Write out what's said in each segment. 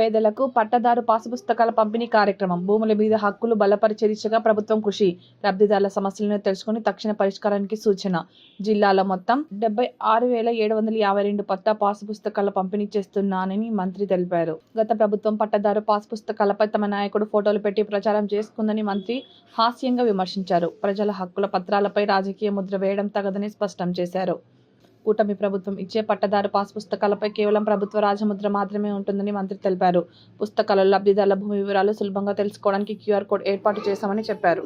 పేదలకు పట్టదారు పాసు పుస్తకాల పంపిణీ కార్యక్రమం. భూముల మీద హక్కులు బలపరిచే దిశగా ప్రభుత్వం కృషి. లబ్ధిదారుల సమస్యలను తెలుసుకుని తక్షణ పరిష్కారానికి సూచన. జిల్లాలో మొత్తం 76,752 పట్టా పాసు పుస్తకాల పంపిణీ చేస్తున్నానని మంత్రి తెలిపారు. గత ప్రభుత్వం పట్టదారు పాసు పుస్తకాలపై తమ నాయకుడు ఫోటోలు పెట్టి ప్రచారం చేసుకుందని మంత్రి హాస్యంగా విమర్శించారు. ప్రజల హక్కుల పత్రాలపై రాజకీయ ముద్ర వేయడం తగదని స్పష్టం చేశారు. కూటమి ప్రభుత్వం ఇచ్చే పట్టదారు పాస్ పుస్తకాలపై కేవలం ప్రభుత్వ రాజముద్ర మాత్రమే ఉంటుందని మంత్రి తెలిపారు. పుస్తకాలలో లబ్ధిదారుల భూమి వివరాలు సులభంగా తెలుసుకోవడానికి క్యూఆర్ కోడ్ ఏర్పాటు చేశామని చెప్పారు.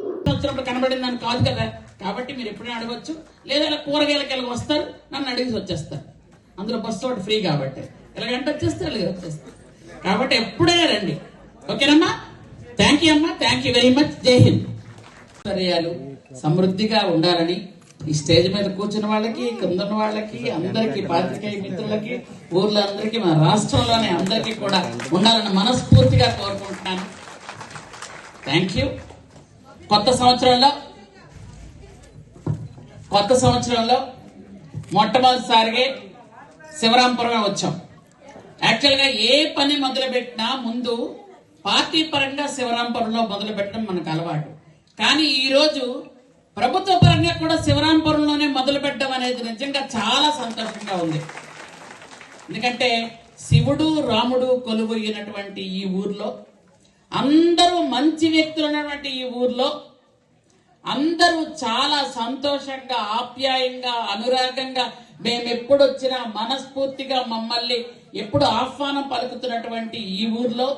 కనబడిందని కాదు కదా, కాబట్టి మీరు ఎప్పుడైనా అడగచ్చు. లేదా కూరగాయలకి వస్తారు, నన్ను అడిగి వచ్చేస్తారు. అందులో బస్సు ఒకటి ఫ్రీ కాబట్టి ఎలాగంటే వచ్చేస్తారు, లేదా వచ్చేస్తారు. కాబట్టి ఎప్పుడైనా రండి. ఓకేనమ్మా? థ్యాంక్ యూ అమ్మా, థ్యాంక్ యూ వెరీ మచ్. జై హింద్. సమృద్ధిగా ఉండాలని ఈ స్టేజ్ మీద కూర్చున్న వాళ్ళకి, కింద వాళ్ళకి, అందరికి, పాత్రికేయ మిత్రులకి, ఊర్లో అందరికి, మన రాష్ట్రంలోనే అందరికీ కూడా ఉండాలని మనస్ఫూర్తిగా కోరుకుంటున్నాను. Thank you. కొత్త సంవత్సరంలో మొట్టమొదటిసారిగా శివరాంపురమే వచ్చాం. యాక్చువల్గా ఏ పని మొదలుపెట్టినా ముందు పార్టీ పరంగా శివరాంపురంలో మొదలు పెట్టడం మనకు అలవాటు. కానీ ఈరోజు ప్రభుత్వ పరంగా కూడా శివరాంపురంలోనే మొదలు పెట్టడం అనేది నిజంగా చాలా సంతోషంగా ఉంది. ఎందుకంటే శివుడు రాముడు కొలువైనటువంటి ఈ ఊర్లో, అందరూ మంచి వ్యక్తులు ఉన్నటువంటి ఈ ఊర్లో అందరూ చాలా సంతోషంగా, ఆప్యాయంగా, అనురాగంగా మేము ఎప్పుడు వచ్చినా మనస్ఫూర్తిగా మమ్మల్ని ఎప్పుడు ఆహ్వానం పలుకుతున్నటువంటి ఈ ఊర్లో,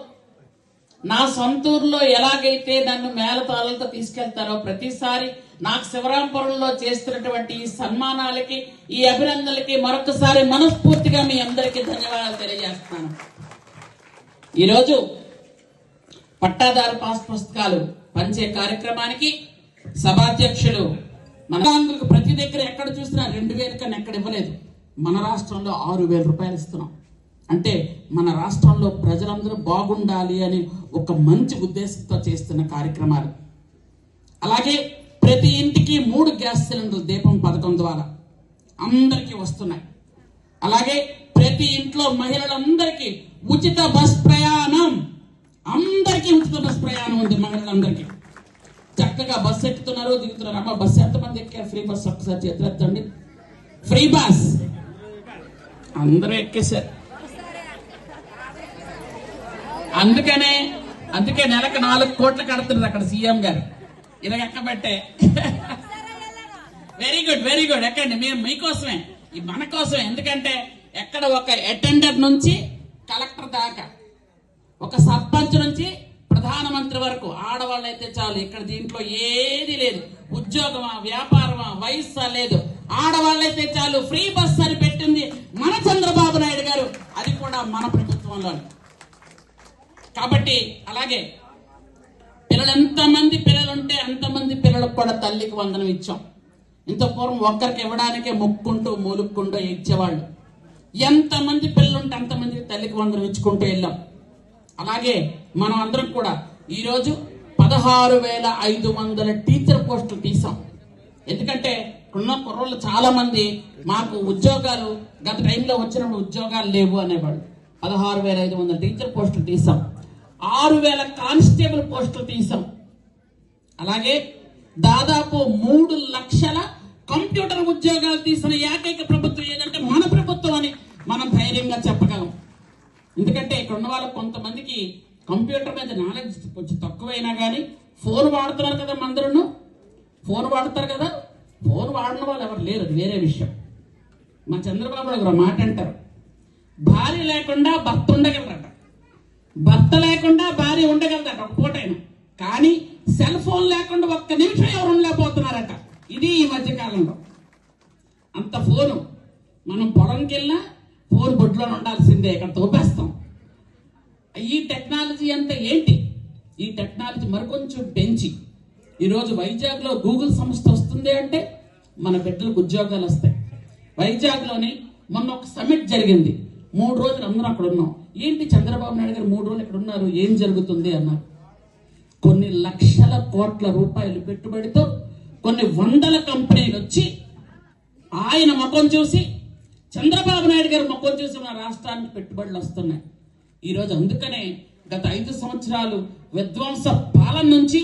నా సొంత ఊర్లో ఎలాగైతే నన్ను మేళతాళాలతో తీసుకెళ్తారో ప్రతిసారి నాకు శివరాంపురంలో చేస్తున్నటువంటి ఈ సన్మానాలకి, ఈ అభినందనలకి మరొకసారి మనస్ఫూర్తిగా మీ అందరికీ ధన్యవాదాలు తెలియజేస్తున్నాను. ఈరోజు పట్టాదారు పాస్ పుస్తకాలు పంచే కార్యక్రమానికి సభాధ్యక్షులు మన ప్రతి దగ్గర ఎక్కడ చూసినా 2,000 కన్నా ఎక్కడ ఇవ్వలేదు. మన రాష్ట్రంలో 6,000 రూపాయలు ఇస్తున్నాం. అంటే మన రాష్ట్రంలో ప్రజలందరూ బాగుండాలి అని ఒక మంచి ఉద్దేశంతో చేస్తున్న కార్యక్రమాలు. అలాగే ప్రతి ఇంటికి 3 గ్యాస్ సిలిండర్లు దీపం పథకం ద్వారా అందరికీ వస్తున్నాయి. అలాగే ప్రతి ఇంట్లో మహిళలందరికీ ఉచిత బస్ ప్రయాణం, అందరికీ ఉచిత బస్ ప్రయాణం ఉంది. మహిళలందరికీ చక్కగా బస్సు ఎక్కుతున్నారు, దిగుతున్నారు. అమ్మ బస్సు ఎంతమంది ఎక్కారు? ఫ్రీ బస్ ఒక్కసారి చేతులు ఎత్తండి. ఫ్రీ బస్ అందరూ ఎక్కేశారు. అందుకే నెలకు 4 కోట్లు కడుతున్నారు అక్కడ సీఎం గారు. ఇలా ఎక్కబట్టే. వెరీ గుడ్ ఎక్కండి. మేము మీకోసమే, మన కోసమే. ఎందుకంటే ఎక్కడ ఒక అటెండర్ నుంచి కలెక్టర్ దాకా, ఒక సర్పంచ్ నుంచి ప్రధానమంత్రి వరకు ఆడవాళ్ళు అయితే చాలు. ఇక్కడ దీంట్లో ఏది లేదు. ఉద్యోగమా, వ్యాపారమా, వయస్సా లేదు. ఆడవాళ్ళైతే చాలు. ఫ్రీ బస్ అని పెట్టింది మన చంద్రబాబు నాయుడు గారు, అది కూడా మన ప్రభుత్వంలో. కాబట్టి అలాగే పిల్లలు, ఎంతమంది పిల్లలుంటే అంతమంది పిల్లలకు కూడా తల్లికి వందనం ఇచ్చాం. ఇంత పూర్వం ఒక్కరికి ఇవ్వడానికే మొక్కుంటూ మూలుక్కుంటూ ఇచ్చేవాళ్ళు. ఎంతమంది పిల్లలుంటే అంతమందికి తల్లికి వందనం ఇచ్చుకుంటూ వెళ్ళాం. అలాగే మనం అందరం కూడా ఈరోజు 16,500 టీచర్ పోస్టులు తీసాం. ఎందుకంటే ఉన్న కుర్రోళ్ళు చాలా మంది మాకు ఉద్యోగాలు గత టైంలో వచ్చినప్పుడు ఉద్యోగాలు లేవు అనేవాళ్ళు. 16,500 టీచర్ పోస్టులు తీసాం. 6,000 కానిస్టేబుల్ పోస్టులు తీసాం. అలాగే దాదాపు 3 లక్షల కంప్యూటర్ ఉద్యోగాలు తీసిన ఏకైక ప్రభుత్వం ఏదంటే మన ప్రభుత్వం అని మనం ధైర్యంగా చెప్పగలం. ఎందుకంటే ఇక్కడ ఉన్న వాళ్ళకి కొంతమందికి కంప్యూటర్ మీద నాలెడ్జ్ కొంచెం తక్కువైనా కానీ ఫోన్ వాడుతున్నారు కదా. అందరూ ఫోన్ వాడతారు కదా. ఫోన్ వాడిన వాళ్ళు ఎవరు లేరు, అది వేరే విషయం. మా చంద్రబాబు గారు మాట అంటారు, భార్య లేకుండా భర్త ఉండగలరట, భర్త లేకుండా భార్య ఉండగలదట ఒక పూటైనా. కానీ సెల్ ఫోన్ లేకుండా ఒక్క నిమిషం ఎవరు ఉండలేకపోతున్నారట. ఇది ఈ మధ్యకాలంలో. అంత ఫోను. మనం పొలంకి వెళ్ళినా ఫోన్ బొడ్లో ఉండాల్సిందే, ఇక్కడ తోపేస్తాం. ఈ టెక్నాలజీ అంతా ఏంటి? ఈ టెక్నాలజీ మరికొంచెం పెంచి ఈరోజు వైజాగ్లో గూగుల్ సంస్థ వస్తుంది అంటే మన బిడ్డలకు ఉద్యోగాలు వస్తాయి. వైజాగ్లోని మొన్న ఒక సమిట్ జరిగింది. 3 రోజులు అందరూ అక్కడ ఉన్నాం. ఏంటి చంద్రబాబు నాయుడు గారు 3 రోజులు ఇక్కడ ఉన్నారు, ఏం జరుగుతుంది అన్నారు. కొన్ని లక్షల కోట్ల రూపాయలు పెట్టుబడితో కొన్ని వందల కంపెనీలు వచ్చి ఆయన ముఖం చూసి, చంద్రబాబు నాయుడు గారు ముఖం చూసి మన రాష్ట్రానికి పెట్టుబడులు వస్తున్నాయి. ఈరోజు అందుకనే గత 5 సంవత్సరాలు విధ్వంస పాలన నుంచి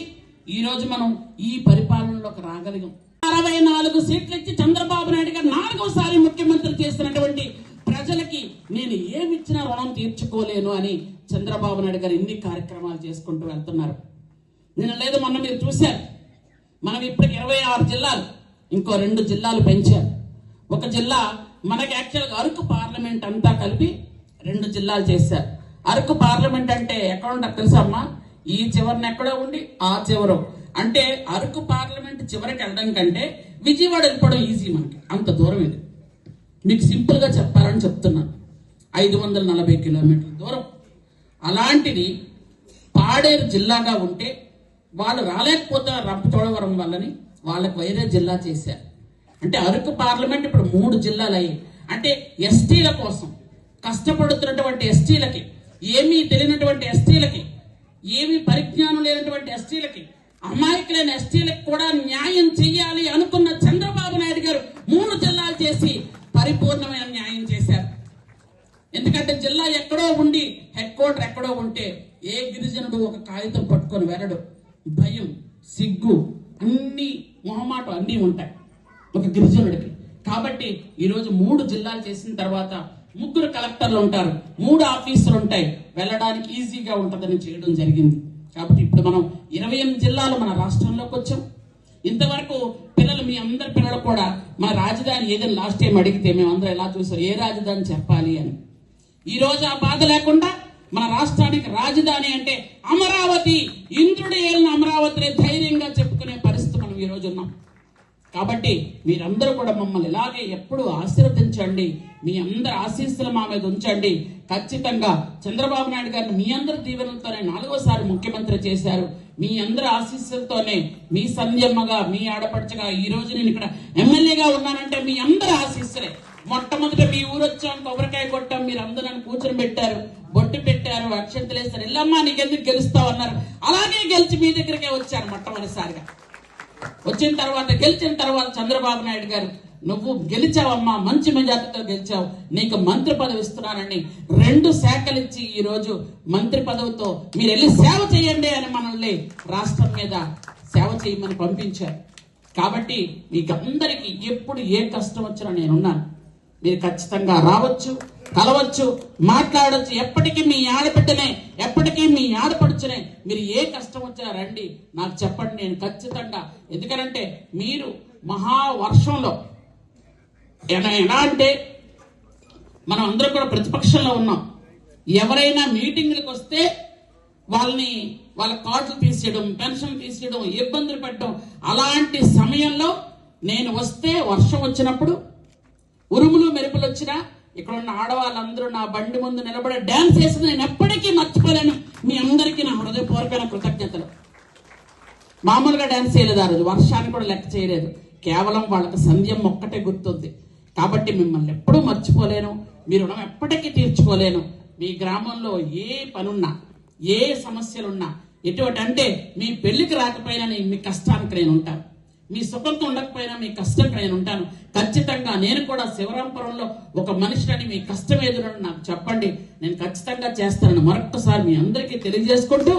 ఈరోజు మనం ఈ పరిపాలనలోకి రాగలిగాం. 64 సీట్లు ఇచ్చి చంద్రబాబు నాయుడు గారు 4వసారి ముఖ్యమంత్రి చేస్తున్నటువంటి ప్రజలకి నేను ఏమిచ్చినా రుణం తీర్చుకోలేను అని చంద్రబాబు నాయుడు గారు ఇన్ని కార్యక్రమాలు చేసుకుంటూ వెళ్తున్నారు. నేను లేదు మొన్న మీరు చూశారు, మనం ఇప్పటికి 26 జిల్లాలు, ఇంకో 2 జిల్లాలు పెంచారు. ఒక జిల్లా మనకి యాక్చువల్గా అరకు పార్లమెంట్ అంతా కలిపి 2 జిల్లాలు చేశారు. అరకు పార్లమెంట్ అంటే ఎక్కడ ఉంటారు తెలుసా అమ్మా? ఈ చివరిని ఎక్కడో ఉండి ఆ చివర అంటే అరకు పార్లమెంట్ చివరికి వెళ్ళడం కంటే విజయవాడ వెళ్ళిపోవడం ఈజీ, మనకి అంత దూరం ఇది. మీకు సింపుల్ గా చెప్పాలని చెప్తున్నాను, 540 కిలోమీటర్ల దూరం. అలాంటిది పాడేరు జిల్లాగా ఉంటే వాళ్ళు రాలేకపోతున్నారు రంపచోడవరం వల్లని వాళ్ళకి వేరే జిల్లా చేశారు. అంటే అరకు పార్లమెంట్ ఇప్పుడు 3 జిల్లాలు అయ్యాయి. అంటే ఎస్టీల కోసం కష్టపడుతున్నటువంటి ఎస్టీలకి, ఏమీ తెలియనటువంటి ఎస్టీలకి, ఏమీ పరిజ్ఞానం లేనటువంటి ఎస్టీలకి, అమాయకులైన ఎస్టీలకు కూడా న్యాయం చెయ్యాలి అనుకున్న చంద్రబాబు నాయుడు గారు 3 జిల్లాలు చేసి పరిపూర్ణమైన న్యాయం చేశారు. ఎందుకంటే జిల్లా ఎక్కడో ఉండి హెడ్ క్వార్టర్ ఎక్కడో ఉంటే ఏ గిరిజనుడు ఒక కాగితం పట్టుకొని వెళ్ళడు. భయం, సిగ్గు, అన్ని మొహమాటం అన్నీ ఉంటాయి ఒక గిరిజనుడికి. కాబట్టి ఈరోజు 3 జిల్లాలు చేసిన తర్వాత 3 కలెక్టర్లు ఉంటారు, 3 ఆఫీసులు ఉంటాయి, వెళ్ళడానికి ఈజీగా ఉంటుందని చేయడం జరిగింది. కాబట్టి ఇప్పుడు మనం 28 జిల్లాలు మన రాష్ట్రంలోకి వచ్చాం. ఇంతవరకు పిల్లలు, మీ అందరి పిల్లలు కూడా మన రాజధాని ఏదైనా లాస్ట్ టైం అడిగితే మేమందరం ఎలా చూసాం, ఏ రాజధాని చెప్పాలి అని. ఈ రోజు ఆ బాధ లేకుండా మన రాష్ట్రానికి రాజధాని అంటే అమరావతి, ఇంద్రుడు ఏలిన అమరావతిని ధైర్యంగా చెప్పుకునే పరిస్థితి మనం ఈ రోజు ఉన్నాం. కాబట్టి మీరందరూ కూడా మమ్మల్ని ఇలాగే ఎప్పుడు ఆశీర్వదించండి, మీ అందరి ఆశీస్సులు మా మీద ఉంచండి. ఖచ్చితంగా చంద్రబాబు నాయుడు గారిని మీ అందరి దీవెనలతోనే 4వసారి ముఖ్యమంత్రి చేశారు. మీ అందరి ఆశీస్సులతోనే, మీ సంధ్యమ్మగా, మీ ఆడపడుచుగా ఈ రోజు నేను ఇక్కడ ఎమ్మెల్యేగా ఉన్నానంటే మీ అందరి ఆశీస్సులే. మొట్టమొదట మీ ఊరు వచ్చాం, కొబ్బరికాయ కొట్టాం, మీరు అందరూ నన్ను కూర్చొని పెట్టారు, బొట్టు పెట్టారు, అక్షంతలు వేస్తారు, ఎల్లమ్మా నీకెందుకు గెలుస్తావు అన్నారు. అలాగే గెలిచి మీ దగ్గరికే వచ్చాను మొట్టమొదటిసారిగా. వచ్చిన తర్వాత, గెలిచిన తర్వాత చంద్రబాబు నాయుడు గారు నువ్వు గెలిచావమ్మా, మంచి మెజార్టీతో గెలిచావు, నీకు మంత్రి పదవి ఇస్తున్నానని 2 శాఖలు ఇచ్చి ఈ రోజు మంత్రి పదవితో మీరు వెళ్ళి సేవ చేయండి అని మనల్ని రాష్ట్రం మీద సేవ చేయమని పంపించారు. కాబట్టి మీకు అందరికీ ఎప్పుడు ఏ కష్టం వచ్చినా నేనున్నాను. మీరు ఖచ్చితంగా రావచ్చు, కలవచ్చు, మాట్లాడవచ్చు. ఎప్పటికీ మీ ఆడబిడ్డనే, ఎప్పటికీ మీ ఆడపడుచునే. మీరు ఏ కష్టం వచ్చినా రండి, నాకు చెప్పండి, నేను ఖచ్చితంగా. ఎందుకంటే మీరు మహావర్షంలో ఎలా అంటే మనం అందరం కూడా ప్రతిపక్షంలో ఉన్నాం. ఎవరైనా మీటింగ్లకు వస్తే వాళ్ళ కార్డులు తీసేయడం, పెన్షన్ తీసేయడం, ఇబ్బందులు పెట్టడం. అలాంటి సమయంలో నేను వస్తే, వర్షం వచ్చినప్పుడు, ఉరుములు మెరుపులు వచ్చినా ఇక్కడ ఉన్న ఆడవాళ్ళందరూ నా బండి ముందు నిలబడి డాన్స్ చేసింది నేను ఎప్పటికీ మర్చిపోలేను. మీ అందరికీ నా హృదయపూర్వకమైన కృతజ్ఞతలు. మామూలుగా డాన్స్ చేయలేదు, ఆ రోజు వర్షాన్ని కూడా లెక్క చేయలేదు, కేవలం వాళ్ళకి సంధ్యం ఒక్కటే గుర్తుంది. కాబట్టి మిమ్మల్ని ఎప్పుడూ మర్చిపోలేను, మీ రుణం ఎప్పటికీ తీర్చుకోలేను. మీ గ్రామంలో ఏ పనున్నా, ఏ సమస్యలున్నా, ఎటువంటి అంటే మీ పెళ్లికి రాకపోయినా మీ కష్టానికి నేను ఉంటాను, మీ సుఖంతో ఉండకపోయినా మీ కష్టంకి నేను ఉంటాను. ఖచ్చితంగా నేను కూడా శివరాంపురంలో ఒక మనిషిని, మీ కష్టం ఏదో నాకు చెప్పండి, నేను ఖచ్చితంగా చేస్తానని మరొక్కసారి మీ అందరికీ తెలియజేసుకుంటూ